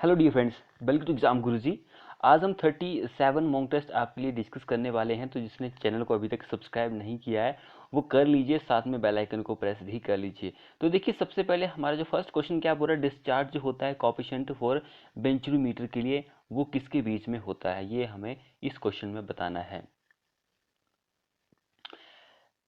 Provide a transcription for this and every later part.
Hello dear friends, welcome to exam Guruji. आज हम 37 mock test आपके लिए डिस्कस करने वाले हैं। तो जिसने चैनल को अभी तक सब्सक्राइब नहीं किया है वो कर लीजिए, साथ में बेल आइकन को प्रेस भी कर लीजिए। तो देखिए, सबसे पहले हमारा जो फर्स्ट क्वेश्चन क्या बोल रहा है, डिस्चार्ज जो होता है कोएफिशिएंट फॉर बेंचुरोमीटर के लिए वो किसके बीच में होता है, ये हमें इस क्वेश्चन में बताना है।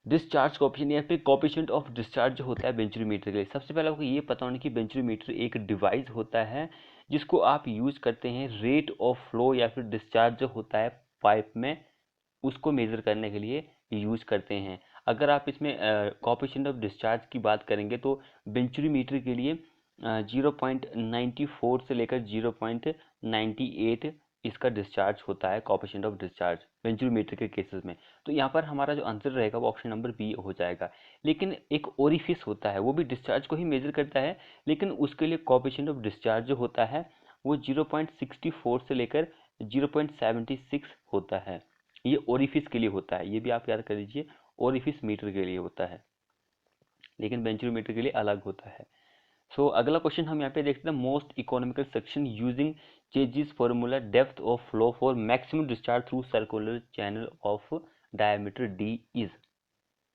डिस्चार्ज कोएफिशिएंट या फिर कोएफिशिएंट ऑफ डिस्चार्ज जो होता है बेंचुरोमीटर के लिए, सबसे पहले आपको ये पता होना कि बेंचुरोमीटर एक डिवाइस होता है जिसको आप यूज करते हैं रेट ऑफ फ्लो या फिर डिस्चार्ज जो होता है पाइप में उसको मेजर करने के लिए यूज करते हैं। अगर आप इसमें कोएफिशिएंट ऑफ डिस्चार्ज की बात करेंगे तो बेंचुरोमीटर के लिए 0.94 से लेकर 0.98 इसका डिस्चार्ज होता है, कोएफिशिएंट ऑफ डिस्चार्ज बेंचुरोमीटर के केसेस में। तो यहाँ पर हमारा जो आंसर रहेगा वो ऑप्शन नंबर बी हो जाएगा। लेकिन एक ओरिफिस होता है, वो भी डिस्चार्ज को ही मेजर करता है, लेकिन उसके लिए कोएफिशिएंट ऑफ डिस्चार्ज जो होता है वो 0.64 से लेकर 0.76 होता है। ये ओरिफिस के लिए होता है, ये भी आप याद कर लीजिए, ओरिफिस मीटर के लिए होता है, लेकिन बेंचुरोमीटर के लिए अलग होता है। अगला क्वेश्चन हम यहाँ पे देखते हैं, most economical section using chassis formula depth of flow for maximum discharge through circular channel of diameter D is.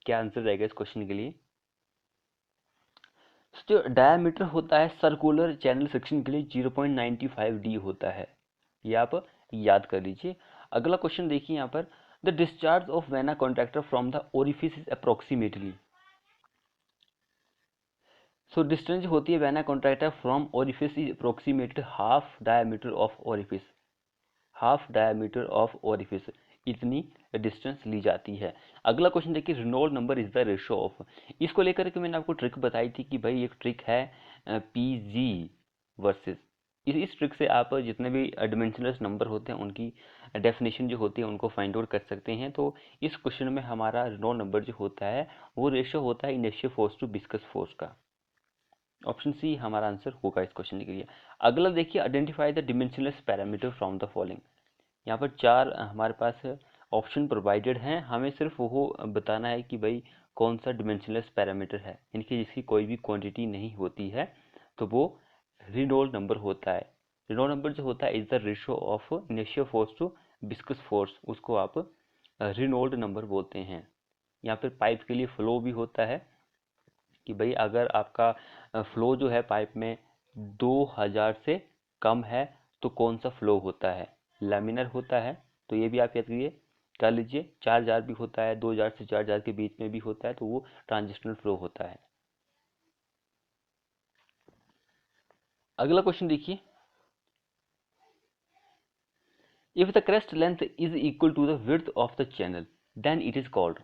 क्या आंसर रहेगा इस क्वेश्चन के लिए? जो डायमीटर होता है सर्कुलर चैनल सेक्शन के लिए 0.95 डी होता है, ये आप याद कर लीजिए। अगला क्वेश्चन देखिए यहाँ पर, the discharge of vena contracta from the orifice is approximately. Distance होती है vena contracta from orifice is approximately half diameter of orifice, half diameter of orifice, इतनी डिस्टेंस ली जाती है। अगला क्वेश्चन देखिए, Reynold number is the ratio of. इसको लेकर के मैंने आपको ट्रिक बताई थी कि भाई एक ट्रिक है पीजी वर्सेस। इस ट्रिक से आप जितने भी डिमेंशनलेस नंबर होते हैं उनकी डेफिनेशन जो होती है उनको फाइंड आउट कर सकते हैं। तो इस क्वेश्चन में हमारा रेनॉल्ड नंबर जो होता है वो रेशियो होता है inertial force to viscous force का। ऑप्शन सी हमारा आंसर होगा इस क्वेश्चन के लिए। अगला देखिए, identify the dimensionless parameter from the following. यहाँ पर चार हमारे पास ऑप्शन प्रोवाइडेड हैं, हमें सिर्फ वो बताना है कि भाई कौन सा डिमेंशनलेस पैरामीटर है, इनकी जिसकी कोई भी क्वांटिटी नहीं होती है तो वो रेनॉल्ड नंबर होता है। रेनॉल्ड नंबर जो होता है is the ratio of inertial force to viscous force, उसको आप रेनॉल्ड नंबर बोलते हैं। यहाँ पर पाइप के लिए फ्लो भी होता है कि भाई अगर आपका फ्लो जो है पाइप में 2000 से कम है तो कौन सा फ्लो होता है, लैमिनर होता है। तो ये भी आप याद करिए कर लीजिए। 4000 भी होता है, 2000 से 4000 के बीच में भी होता है तो वो ट्रांजिशनल फ्लो होता है। अगला क्वेश्चन देखिए, if the crest length is equal to the width of the channel then it is called.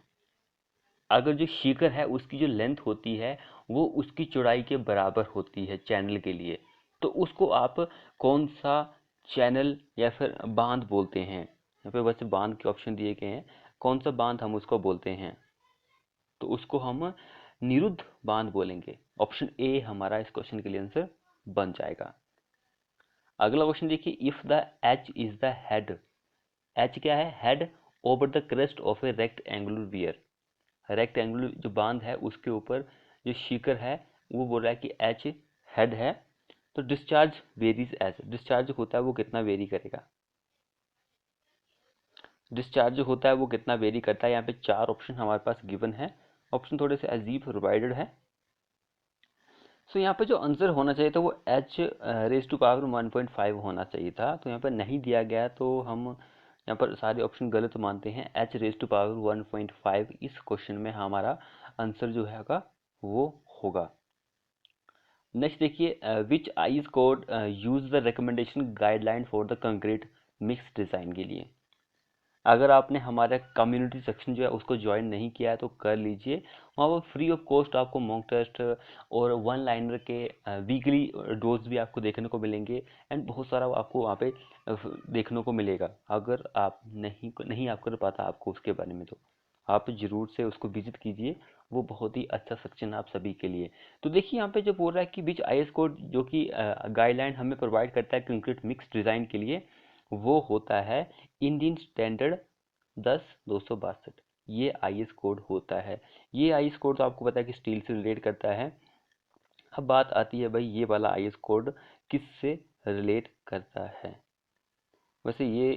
अगर जो शिखर है उसकी जो लेंथ होती है वो उसकी चौड़ाई के बराबर होती है चैनल के लिए, तो उसको आप कौन सा चैनल या फिर बांध बोलते हैं? यहाँ पे वैसे बांध के ऑप्शन दिए गए हैं, कौन सा बांध हम उसको बोलते हैं, तो उसको हम निरुद्ध बांध बोलेंगे। ऑप्शन ए हमारा इस क्वेश्चन के लिए आंसर बन जाएगा। अगला क्वेश्चन देखिए, if the H is the head, H क्या है, head over the crest of a rectangular weir. Rectangular जो बांध है उसके ऊपर जो शिखर है वो बोल रहा है कि एच हेड है, तो डिस्चार्ज वेरीज एज, डिस्चार्ज होता है वो कितना वेरी करेगा, डिस्चार्ज जो होता है वो कितना वेरी करता है। यहाँ पे चार ऑप्शन हमारे पास गिवन है, ऑप्शन थोड़े से अजीब प्रोवाइडेड है। यहाँ पे जो आंसर होना चाहिए था वो एच रेज टू पावर 1.5 होना चाहिए था, तो यहाँ पर नहीं दिया गया, तो हम यहाँ पर सारे ऑप्शन गलत मानते हैं। एच रेज टू पावर 1.5 इस क्वेश्चन में हमारा आंसर जो है वो होगा। नेक्स्ट देखिए, which IS code use the recommendation guideline for the concrete mix design के लिए। अगर आपने हमारा कम्युनिटी सेक्शन जो है उसको ज्वाइन नहीं किया है तो कर लीजिए, वहाँ पर फ्री ऑफ कॉस्ट आपको मॉक टेस्ट और वन लाइनर के वीकली डोज भी आपको देखने को मिलेंगे, एंड बहुत सारा आपको वहाँ पे देखने को मिलेगा। अगर आप नहीं आप कर पाता आपको उसके बारे में, तो आप जरूर से उसको विजिट कीजिए, वो बहुत ही अच्छा सेक्शन है आप सभी के लिए। तो देखिए यहाँ पे जो बोल रहा है कि बीच आईएस कोड जो कि गाइडलाइन हमें प्रोवाइड करता है कंक्रीट मिक्स डिज़ाइन के लिए, वो होता है इंडियन स्टैंडर्ड 10-262, ये आईएस कोड होता है। ये आईएस कोड तो आपको पता है कि स्टील से रिलेट करता है। अब बात आती है भाई ये वाला आईएस कोड किससे रिलेट करता है? वैसे ये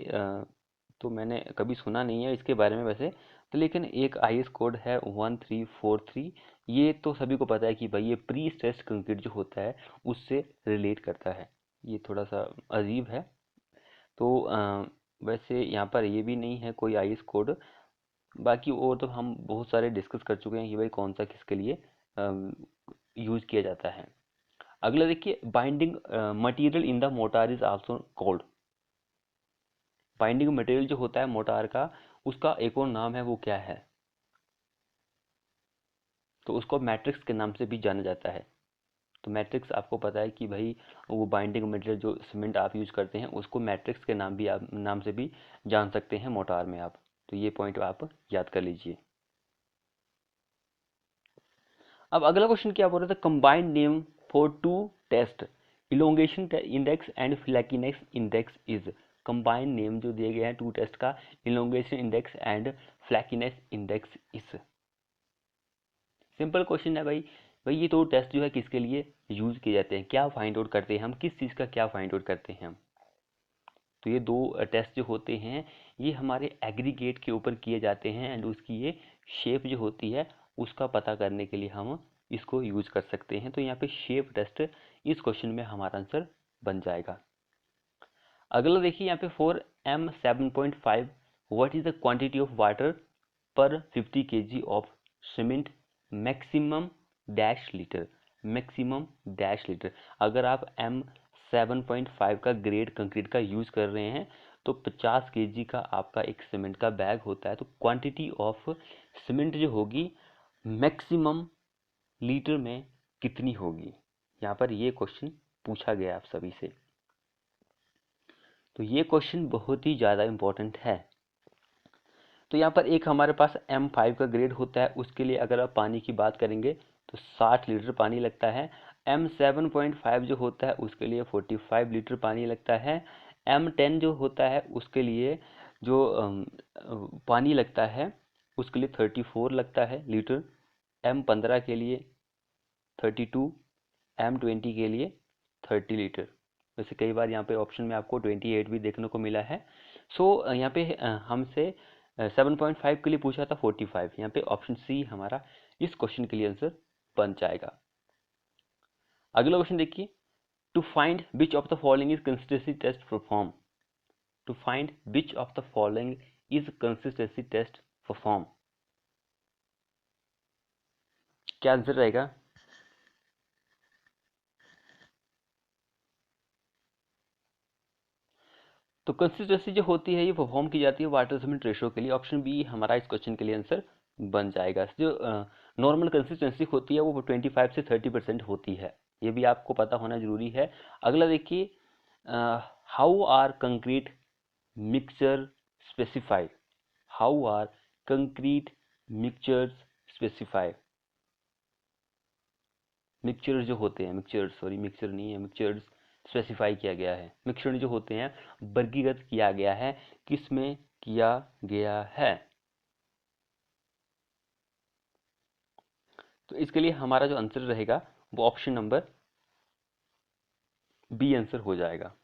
तो मैंने कभी सुना नहीं है इसके बारे में वैसे, तो लेकिन एक आईएस कोड है 1343, ये तो सभी को पता है कि भाई ये प्री स्ट्रेस्ड कंक्रीट जो होता है उससे रिलेट करता है। ये थोड़ा सा अजीब है। तो वैसे यहाँ पर ये भी नहीं है कोई आईएस कोड। बाकी और तो हम बहुत सारे डिस्कस कर चुके हैं कि भाई कौन सा किसके लिए यूज किया जाता है। अगला देखिए, binding material in the motor is also called. Binding material जो होता है मोटार का, उसका एक और नाम है, वो क्या है? तो उसको मैट्रिक्स के नाम से भी जाना जाता है। तो मैट्रिक्स आपको पता है कि भाई वो बाइंडिंग मटेरियल जो सीमेंट आप यूज करते हैं उसको मैट्रिक्स के नाम से भी जान सकते हैं मोटार में आप। तो ये पॉइंट आप याद कर लीजिए। अब अगला क्वेश्चन क्या बोल रहा था, combined name for two test elongation index and flakiness index is. Combined name जो दिए गए हैं टू टेस्ट का, elongation index and flakiness index is. Simple question है भाई। भाई ये दो टेस्ट जो है किसके लिए यूज किए जाते हैं, क्या फाइंड आउट करते हैं हम, किस चीज़ का क्या फाइंड आउट करते हैं हम? तो ये दो टेस्ट जो होते हैं ये हमारे एग्रीगेट के ऊपर किए जाते हैं एंड उसकी ये शेप जो होती है उसका पता करने के लिए हम इसको यूज कर सकते हैं। तो यहाँ पे शेप टेस्ट इस क्वेश्चन में हमारा आंसर बन जाएगा। अगला देखिए यहाँ पे for M7.5 what is the quantity of water पर 50 kg of cement maximum dash litre. Maximum dash litre. अगर आप M7.5 का ग्रेड कंक्रीट का यूज कर रहे हैं तो 50 kg का आपका एक सीमेंट का बैग होता है, तो क्वांटिटी ऑफ सीमेंट जो होगी मैक्सिमम लीटर में कितनी होगी? यहाँ पर ये क्वेश्चन पूछा गया आप सभी से। तो ये क्वेश्चन बहुत ही ज़्यादा इम्पोर्टेंट है। तो यहाँ पर एक हमारे पास M5 का ग्रेड होता है, उसके लिए अगर आप पानी की बात करेंगे तो 60 लीटर पानी लगता है। M7.5 जो होता है उसके लिए 45 लीटर पानी लगता है। M10 जो होता है उसके लिए जो पानी लगता है उसके लिए 34 लगता है लीटर। M15 के लिए 32, M20 के लिए 30 लीटर। वैसे कई बार यहाँ पे ऑप्शन में आपको 28 भी देखने को मिला है। सो यहाँ पे हमसे 7.5 के लिए पूछा था 45, यहाँ पे ऑप्शन सी हमारा इस क्वेश्चन के लिए आंसर बन जाएगा। अगला क्वेश्चन देखिए, to find which of the following is consistency test perform. To find which of the following is consistency test perform, क्या आंसर रहेगा? तो कंसिस्टेंसी जो होती है ये परफॉर्म की जाती है वाटर सीमेंट रेशो के लिए। ऑप्शन बी हमारा इस क्वेश्चन के लिए आंसर बन जाएगा। जो नॉर्मल कंसिस्टेंसी होती है वो 25 से 30% होती है, ये भी आपको पता होना जरूरी है। अगला देखिए, how are concrete mixture specified. How are concrete mixtures specified. Mixture जो होते हैं, मिक्सचर नहीं है, मिक्सचर्स स्पेसिफाई किया गया है। मिक्सचर जो होते हैं वर्गीकृत किया गया है, किस में किया गया है? तो इसके लिए हमारा जो आंसर रहेगा वो ऑप्शन नंबर बी आंसर हो जाएगा।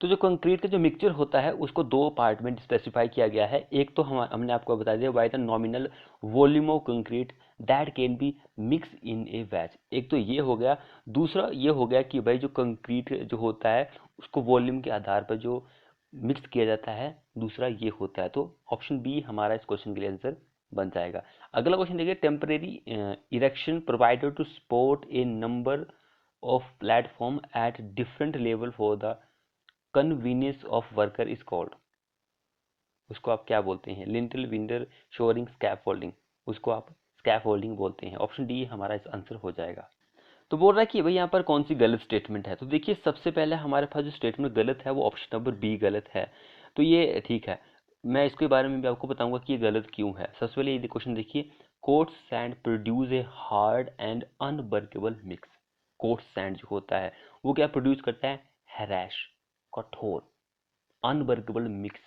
तो जो कंक्रीट का जो मिक्सचर होता है उसको दो पार्ट में स्पेसिफाई किया गया है। एक तो हमने आपको बता दिया by the nominal volume of concrete that can be mix in A batch. एक तो ये हो गया। दूसरा ये हो गया कि भाई जो कंक्रीट जो होता है उसको वॉल्यूम के आधार पर जो मिक्स किया जाता है, दूसरा ये होता है। तो ऑप्शन बी हमारा इस क्वेश्चन के लिए आंसर बन जाएगा। अगला क्वेश्चन देखिए, temporary erection provided to support a number of platform at different level for the convenience of worker is called. उसको आप क्या बोलते हैं? Lintel, winder, shoring, scaffolding. उसको आप स्कैफोल्डिंग बोलते हैं। ऑप्शन डी हमारा इस आंसर हो जाएगा। तो बोल रहा है कि भाई यहाँ पर कौन सी गलत स्टेटमेंट है। तो देखिए सबसे पहले हमारे पास जो स्टेटमेंट गलत है वो ऑप्शन नंबर बी गलत है। तो ये ठीक है, मैं इसके बारे में भी आपको बताऊंगा कि ये गलत क्यों है। सबसे पहले ये क्वेश्चन देखिए, coarse sand produce a hard and unworkable mix. Coarse sand जो होता है वो क्या प्रोड्यूस करता है? हैरैश, कठोर, अनवर्केबल मिक्स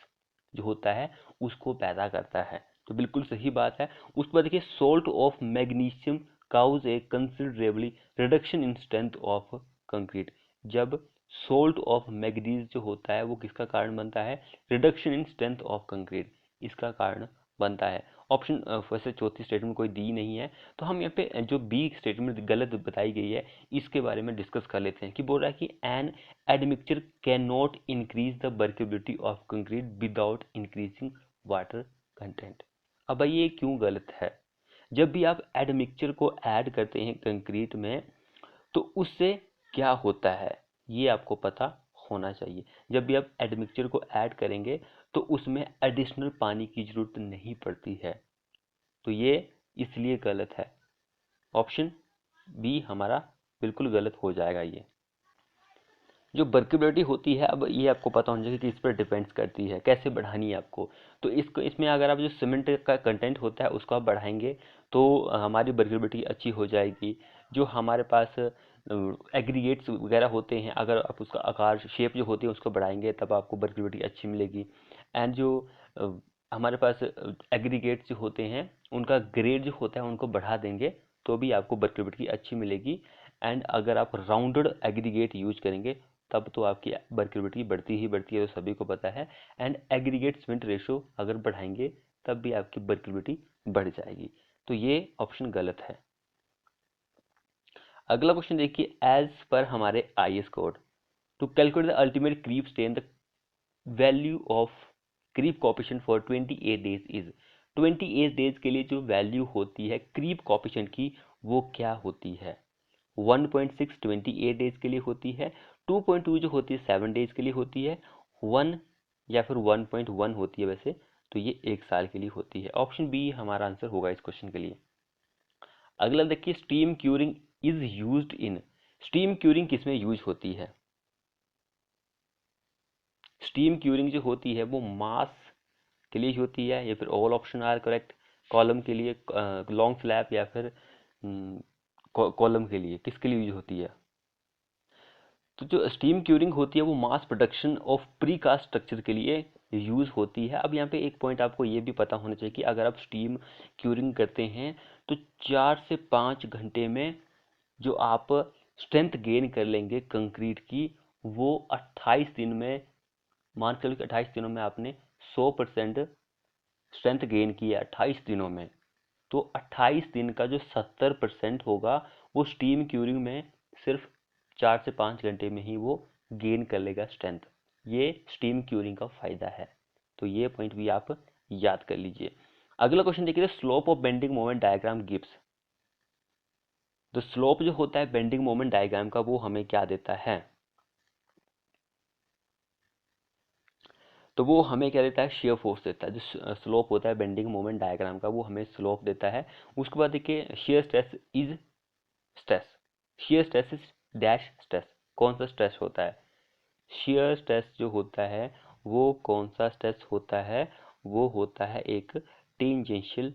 जो होता है उसको पैदा करता है। तो बिल्कुल सही बात है। उसके बाद देखिए, salt of magnesium cause a considerably reduction in strength of concrete, जब सोल्ट ऑफ मैग्नीज जो होता है वो किसका कारण बनता है, reduction in strength of concrete, इसका कारण बनता है। ऑप्शन वैसे चौथी स्टेटमेंट कोई दी नहीं है, तो हम यहाँ पे जो बी स्टेटमेंट गलत बताई गई है इसके बारे में डिस्कस कर लेते हैं कि बोल रहा है कि an admixture can not increase the workability of concrete without increasing water content. अब भाई ये क्यों गलत है, जब भी आप एडमिक्सचर को ऐड करते हैं कंक्रीट में तो उससे क्या होता है ये आपको पता होना चाहिए। जब भी आप एडमिक्सचर को ऐड करेंगे तो उसमें एडिशनल पानी की जरूरत नहीं पड़ती है, तो ये इसलिए गलत है। ऑप्शन बी हमारा बिल्कुल गलत हो जाएगा। ये जो वर्केबिलिटी होती है, अब ये आपको पता होना चाहिए कि इस पर डिपेंड्स करती है कैसे बढ़ानी है आपको। तो इसमें अगर आप जो सीमेंट का कंटेंट होता है उसको आप बढ़ाएंगे तो हमारी वर्केबिलिटी अच्छी हो जाएगी। जो हमारे पास एग्रीगेट्स वगैरह होते हैं, अगर आप उसका आकार शेप जो होती है उसको बढ़ाएंगे तब आपको वर्केबिलिटी अच्छी मिलेगी। एंड जो हमारे पास एग्रीगेट्स जो होते हैं उनका ग्रेड जो होता है उनको बढ़ा देंगे तो भी आपको वर्केबिलिटी अच्छी मिलेगी। एंड अगर आप राउंडेड एग्रीगेट यूज करेंगे तब तो आपकी वर्केबिलिटी बढ़ती ही बढ़ती है, तो सभी को पता है। एंड एग्रीगेट सीमेंट रेशो अगर बढ़ाएंगे तब भी आपकी वर्केबिलिटी बढ़ जाएगी, तो ये ऑप्शन गलत है। अगला क्वेश्चन देखिए, एज पर हमारे IS code to calculate the ultimate creep strain the value of creep coefficient for 28 days is. 28 days के लिए जो वैल्यू होती है क्रीप कोएफिशिएंट की वो क्या होती है। 1.6 28 डेज के लिए होती है, 2.2 जो होती है 7 डेज के लिए होती है, 1 या फिर 1.1 होती है वैसे, तो ये 1 साल के लिए होती है। ऑप्शन बी हमारा आंसर होगा इस क्वेश्चन के लिए। अगला देखिए, steam curing is used in. Steam curing किस में यूज होती है। स्टीम क्यूरिंग जो होती है वो मास के लिए होती है, या फिर all option are correct, column के लिए, लॉन्ग स्लैब, या फिर कॉलम के लिए, किसके लिए यूज होती है। तो जो स्टीम क्यूरिंग होती है वो mass production of pre caste structure के लिए यूज होती है। अब यहाँ पे एक पॉइंट आपको ये भी पता होना चाहिए कि अगर आप स्टीम क्यूरिंग करते हैं तो 4 से 5 घंटे में जो आप स्ट्रेंथ गेन कर लेंगे कंक्रीट की, वो 28 दिन में, मान चलो कि 28 दिनों में आपने 100% स्ट्रेंथ गेन किया 28 दिनों में, तो 28 दिन का जो 70% होगा वो स्टीम क्यूरिंग में सिर्फ 4 से 5 घंटे में ही वो गेन कर लेगा स्ट्रेंथ। ये स्टीम क्यूरिंग का फायदा है, तो ये पॉइंट भी आप याद कर लीजिए। अगला क्वेश्चन देखिए, slope of bending moment diagram gives. तो स्लोप जो होता है बेंडिंग मोमेंट डायग्राम का वो हमें क्या देता है, तो वो हमें क्या देता है, शेयर फोर्स देता है। जो स्लोप होता है बेंडिंग मोमेंट डायग्राम का वो हमें स्लोप देता है। उसके बाद देखिए, shear stress is stress. Shear stress is dash stress. कौन सा स्ट्रेस होता है, शेयर स्ट्रेस जो होता है वो कौन सा स्ट्रेस होता है, वो होता है एक टेंजेंशियल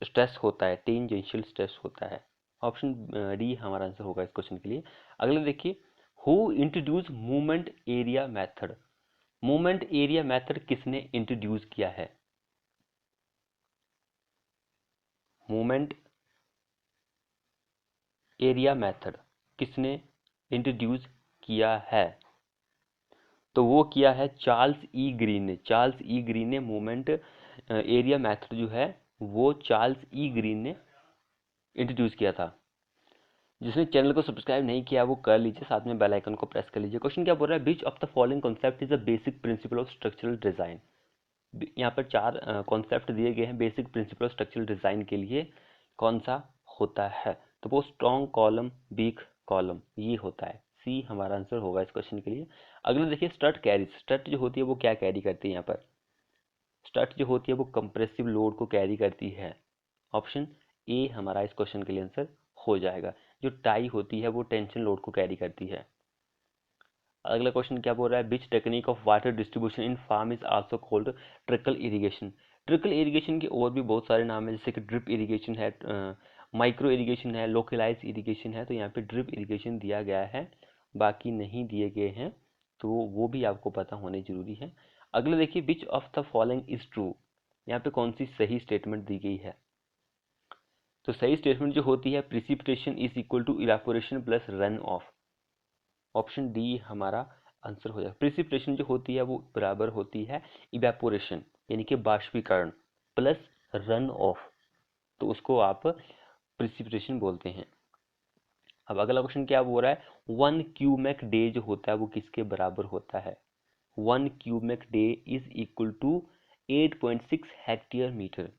स्ट्रेस होता है, टेंजेंशियल स्ट्रेस होता है। ऑप्शन डी हमारा आंसर होगा इस क्वेश्चन के लिए। अगला देखिए, who introduce movement area method. Movement area method किसने इंट्रोड्यूस किया है। मूवमेंट एरिया मेथड किसने इंट्रोड्यूस किया है, तो वो किया है चार्ल्स ई ग्रीन ने। चार्ल्स ई ग्रीन ने मूवमेंट एरिया मेथड जो है वो चार्ल्स ई ग्रीन ने इंट्रोड्यूस किया था। जिसने चैनल को सब्सक्राइब नहीं किया वो कर लीजिए, साथ में बेल आइकन को प्रेस कर लीजिए। क्वेश्चन क्या बोल रहा है, विच of the following concept is the basic principle of structural design. यहाँ पर 4 कॉन्सेप्ट दिए गए हैं basic principle of structural design के लिए, कौन सा होता है, तो वो स्ट्रॉन्ग कॉलम वीक कॉलम ये होता है। सी हमारा आंसर होगा इस क्वेश्चन के लिए। अगला देखिए, स्ट्रट कैरीज। स्ट्रट जो होती है वो क्या कैरी करती है, यहाँ पर स्ट्रट जो होती है वो कंप्रेसिव लोड को कैरी करती है। ऑप्शन ए हमारा इस क्वेश्चन के लिए आंसर हो जाएगा। जो टाई होती है वो टेंशन लोड को कैरी करती है। अगला क्वेश्चन क्या बोल रहा है, which technique of water distribution in farm is also called trickle irrigation. Trickle irrigation के और भी बहुत सारे नाम है, जैसे कि ड्रिप इरिगेशन है, माइक्रो इरिगेशन है, लोकलाइज इरिगेशन है। तो यहाँ पे ड्रिप इरिगेशन दिया गया है, बाकी नहीं दिए गए हैं, तो वो भी आपको पता होने जरूरी है। अगला देखिए, which of the following is true. यहाँ पे कौन सी सही स्टेटमेंट दी गई है, तो सही स्टेटमेंट जो होती है precipitation is equal to evaporation plus run off. Option D हमारा आंसर हो जाएगा। प्रिसिपिटेशन जो होती है वो बराबर होती है इवेपोरेशन यानी कि बाष्पीकरण प्लस रन ऑफ, तो उसको आप प्रिसिपिटेशन बोलते हैं। अब अगला क्वेश्चन क्या बोल रहा है, 1 क्यूमेक डे जो होता है वो किसके बराबर होता है। 1 cumec day is equal to 8.6 hectare metre,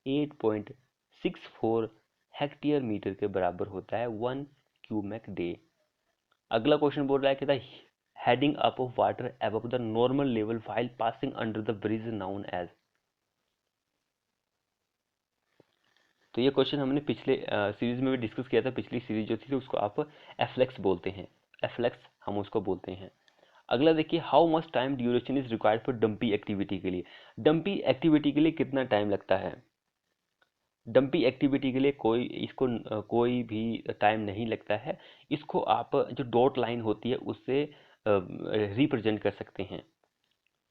8.64 hectare metre के बराबर होता है 1 क्यूमेक डे। अगला क्वेश्चन बोल रहा है कि the heading up of water above the normal level while passing under the bridge known as. तो ये क्वेश्चन हमने पिछले सीरीज में भी डिस्कस किया था। पिछली सीरीज जो थी तो उसको आप एफ्लेक्स बोलते हैं, एफ्लेक्स हम उसको बोलते हैं। अगला देखिए, how much time duration is required for dumpy activity के लिए। डंपी एक्टिविटी के लिए कितना टाइम लगता है। डंपी एक्टिविटी के लिए कोई भी टाइम नहीं लगता है। इसको आप जो डॉट लाइन होती है उससे रिप्रेजेंट कर सकते हैं।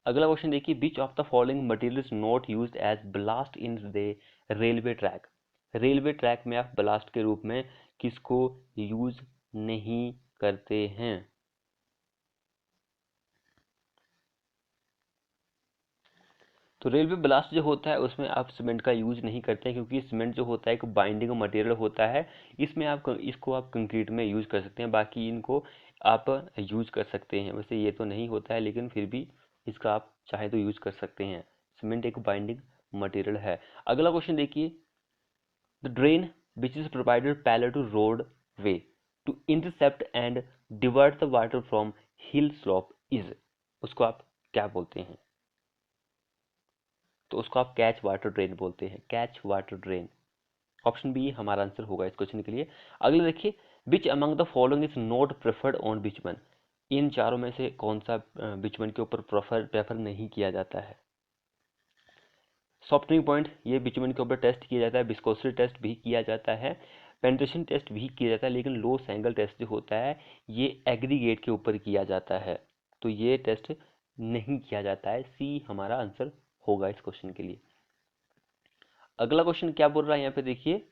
अगला क्वेश्चन देखिए, which of the following material is not used as blast in the railway track. Railway track में आप ब्लास्ट के रूप में किसको यूज नहीं करते हैं। तो रेलवे ब्लास्ट जो होता है उसमें आप सीमेंट का यूज नहीं करते हैं, क्योंकि सीमेंट जो होता है एक बाइंडिंग मटेरियल होता है। इसमें आप इसको आप कंक्रीट में यूज कर सकते हैं, बाकी इनको आप यूज कर सकते हैं। वैसे ये तो नहीं होता है लेकिन फिर भी इसका आप चाहे तो यूज कर सकते हैं। सीमेंट एक बाइंडिंग मटेरियल है। अगला क्वेश्चन देखिए, the drain which is provided parallel to roadway to intercept and divert the water from hill slope is, उसको आप क्या बोलते हैं। तो उसको आप कैच वाटर ड्रेन बोलते हैं, catch water drain. Option B हमारा आंसर होगा इस क्वेश्चन के लिए। अगले देखिए, which among the following is not preferred on bitumen. इन चारों में से कौन सा बिचमन के ऊपर प्रेफर नहीं किया जाता है। सॉफ्टनिंग पॉइंट ये बिचमन के ऊपर टेस्ट किया जाता है, विस्कोसिटी टेस्ट भी किया जाता है, पेनिट्रेशन टेस्ट भी किया जाता है, लेकिन लोस एंगल टेस्ट जो होता है ये एग्रीगेट के ऊपर किया जाता है, तो ये टेस्ट नहीं किया जाता है। सी हमारा आंसर होगा इस क्वेश्चन के लिए। अगला क्वेश्चन क्या बोल रहा है यहाँ पे देखिए,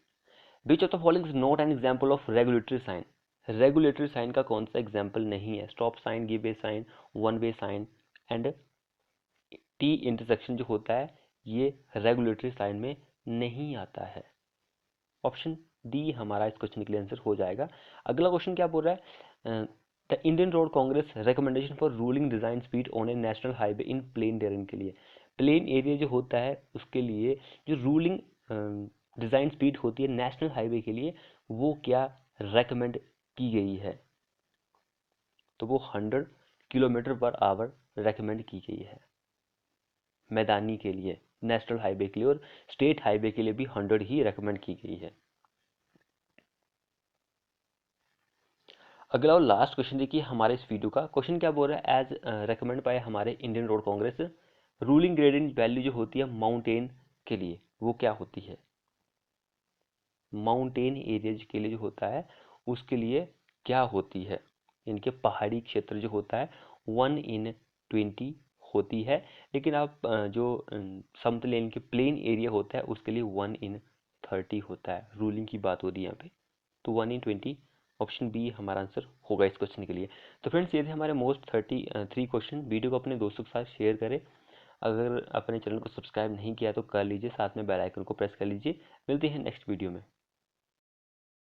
which of the following is not an example of regulatory sign. Regulatory sign का कौन सा एग्जाम्पल नहीं है। Stop sign, give way sign, one way sign and T intersection जो होता है ये रेगुलेटरी साइन में नहीं आता है। ऑप्शन डी हमारा इस क्वेश्चन के लिए आंसर हो जाएगा। अगला क्वेश्चन क्या बोल रहा है, the Indian Road Congress recommendation for ruling design speed on a national highway in plain terrain के लिए। प्लेन एरिया जो होता है उसके लिए जो रूलिंग डिजाइन स्पीड होती है नेशनल हाईवे के लिए वो क्या रेकमेंड की गई है। तो वो 100 किलोमीटर पर आवर रेकमेंड की गई है मैदानी के लिए, नेशनल हाईवे के लिए, और स्टेट हाईवे के लिए भी 100 ही रेकमेंड की गई है। अगला और लास्ट क्वेश्चन देखिए हमारे इस वीडियो का। क्वेश्चन क्या बोल रहा है, एज रेकमेंड बाय हमारे Indian Road Congress ruling gradient value जो होती है माउंटेन के लिए वो क्या होती है। माउंटेन एरियाज के लिए जो होता है उसके लिए क्या होती है, इनके पहाड़ी क्षेत्र जो होता है 1/20 होती है, लेकिन आप जो समतल इनके प्लेन एरिया होता है उसके लिए 1/30 होता है। रूलिंग की बात हो रही है यहाँ पे, तो 1/20 ऑप्शन बी हमारा आंसर होगा इस क्वेश्चन के लिए। तो फ्रेंड्स ये थे हमारे मोस्ट 33 क्वेश्चन। वीडियो को अपने दोस्तों के साथ शेयर करें। अगर अपने चैनल को सब्सक्राइब नहीं किया तो कर लीजिए, साथ में बेल आइकन को प्रेस कर लीजिए। मिलते हैं नेक्स्ट वीडियो में।